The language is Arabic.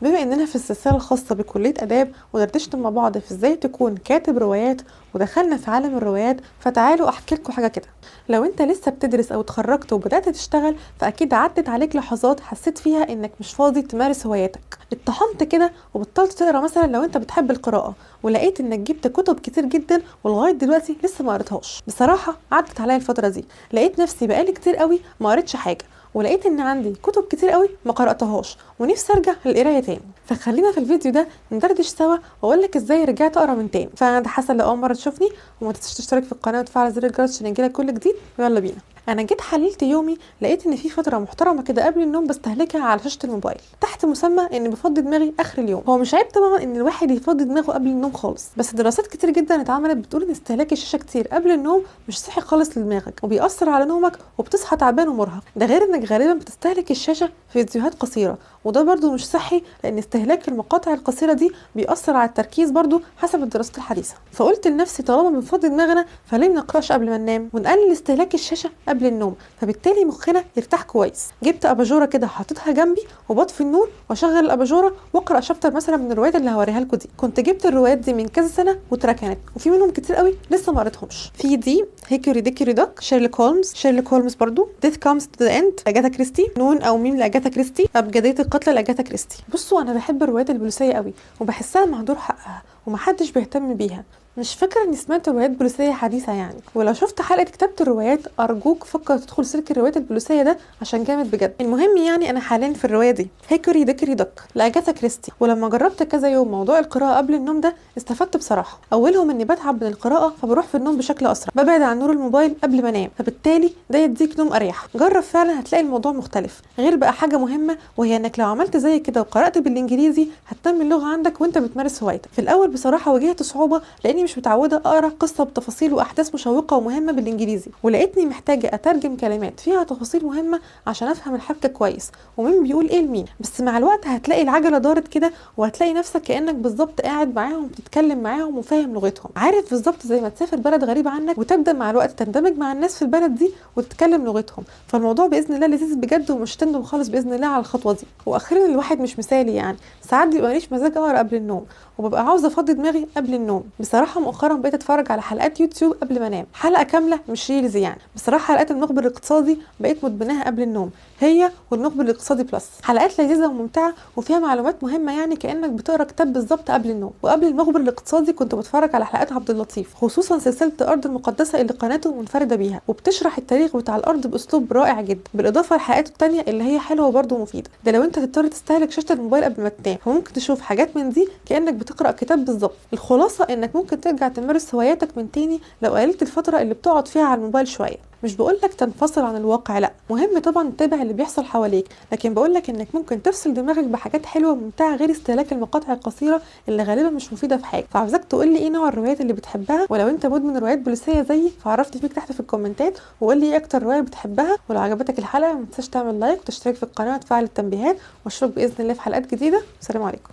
بما اننا في السلسله الخاصه بكليه اداب ودردشنا مع بعض في ازاي تكون كاتب روايات ودخلنا في عالم الروايات، فتعالوا احكي لكم حاجه كده. لو انت لسه بتدرس او اتخرجت وبدات تشتغل، فاكيد عدت عليك لحظات حسيت فيها انك مش فاضي تمارس هواياتك، اتطحنت كده وبطلت تقرا. مثلا لو انت بتحب القراءه ولقيت انك جبت كتب كتير جدا ولغايه دلوقتي لسه ما قريتهاش. بصراحه عدت عليا الفتره دي، لقيت نفسي بقالي كتير قوي ما قريتش حاجه، ولقيت ان عندي كتب كتير قوي ما قراتهاش ونفسي ارجع للقرايه تاني. فخلينا في الفيديو ده ندردش سوا واقول لك ازاي رجعت اقرا من تاني. فانا ده حسن، لو اول مره تشوفني وما تنساش تشترك في القناه وتفعل زر الجرس عشان يجيلك كل جديد. يلا بينا. انا جيت حللت يومي، لقيت ان في فتره محترمه كده قبل النوم بستهلكها على شاشه الموبايل تحت مسمى اني بفضي دماغي اخر اليوم. هو مش عيب طبعا ان الواحد يفضي دماغه قبل النوم خالص، بس دراسات كتير جدا اتعملت بتقول ان استهلاك الشاشه كتير قبل النوم مش صحي خالص لدماغك وبيأثر على نومك وبتصحى تعبان ومرهق. ده غير انك غالبا بتستهلك الشاشه في فيديوهات قصيره، وده برضو مش صحي لان استهلاك المقاطع القصيره دي بيأثر على التركيز برضو حسب الدراسات الحديثه. فقلت لنفسي طالما بنفضي دماغنا فليه ما نقراش قبل ما ننام ونقلل استهلاك الشاشه قبل النوم، فبالتالي مخنا يرتاح كويس. جبت اباجوره كده حطيتها جنبي وبطفي النور واشغل الاباجوره واقرا شابتر مثلا من الروايات اللي هوريها لكم دي. كنت جبت الروايات دي من كذا سنه واتركنت، وفي منهم كتير قوي لسه ما قريتهمش. في دي هيكوري ديكوري دوك، شيرلوك هولمز برضو، ديث كامز تو ذا اند لاجاثا كريستي، نون او ميم لاجاثا كريستي، ابجديه القتل لاجاثا كريستي. بصوا انا بحب الروايات البوليسيه قوي وبحسها مهدور حقها ومحدش بيهتم بيها. مش فاكره اني سمعت روايات بوليسيه حديثه يعني، ولو شفت حلقه كتابه الروايات ارجوك فكر تدخل سلك الروايات البوليسيه ده عشان جامد بجد. المهم يعني انا حاليا في الروايه دي هيكوري ديكوري دوك لاجاثا كريستي، ولما جربت كذا يوم موضوع القراءه قبل النوم ده استفدت بصراحه. اولهم اني بتعب من القراءه فبروح في النوم بشكل اسرع، ببعد عن نور الموبايل قبل ما انام، فبالتالي ده يديك نوم اريح. جرب فعلا هتلاقي الموضوع مختلف. غير بقى حاجه مهمه، وهي انك لو عملت زي كده وقرات بالانجليزي هتنمي اللغه عندك وانت بتمارس هوايتك. في الاول بصراحه واجهت صعوبه لاني مش متعوده اقرا قصه بتفاصيل واحداث مشوقه ومهمه بالانجليزي، ولقيتني محتاجه اترجم كلمات فيها تفاصيل مهمه عشان افهم الحبكه كويس ومين بيقول ايه لمين. بس مع الوقت هتلاقي العجله دارت كده وهتلاقي نفسك كانك بالظبط قاعد معاهم بتتكلم معاهم وفاهم لغتهم. عارف بالظبط زي ما تسافر بلد غريب عنك وتبدا مع الوقت تندمج مع الناس في البلد دي وتتكلم لغتهم. فالموضوع باذن الله لذيذ بجد ومش تندم خالص باذن الله على الخطوه دي. واخيرا الواحد مش مثالي يعني، ساعات بيبقى ماليش مزاج اقرا قبل النوم وببقى عاوزه افضي دماغي قبل النوم. بصراحه مؤخرا بقيت اتفرج على حلقات يوتيوب قبل ما انام، حلقه كامله مش ريلز يعني. بصراحه حلقات المخبر الاقتصادي بقيت مدمناها قبل النوم، هي والمخبر الاقتصادي بلس. حلقات لذيذه وممتعه وفيها معلومات مهمه يعني كانك بتقرا كتاب بالظبط قبل النوم. وقبل المخبر الاقتصادي كنت بتفرج على حلقات عبد اللطيف، خصوصا سلسله الارض المقدسه اللي قناته منفرده بيها وبتشرح التاريخ بتاع الارض باسلوب رائع جدا، بالاضافه لحلقاته التانيه اللي هي حلوه وبرده مفيده. ده لو انت تضطر تستهلك شاشه الموبايل قبل ما تنام، فممكن تشوف حاجات من دي كانك بتقرا كتاب بالظبط. الخلاصه انك ممكن ترجع تمارس هواياتك من تاني لو قللت الفتره اللي بتقعد فيها على الموبايل شويه. مش بقولك تنفصل عن الواقع، لا، مهم طبعا تتابع اللي بيحصل حواليك، لكن بقولك انك ممكن تفصل دماغك بحاجات حلوه وممتعه غير استهلاك المقاطع القصيره اللي غالبا مش مفيده في حاجه. فعاوزاك تقولي ايه نوع الروايات اللي بتحبها، ولو انت مدمن روايات بوليسيه زيي فعرفني فيك تحت في الكومنتات وقولي ايه اكتر روايه بتحبها. ولو عجبتك الحلقه ما تنساش تعمل لايك وتشترك في القناه وتفعل التنبيهات، واشوفك باذن الله في حلقات جديده. والسلام عليكم.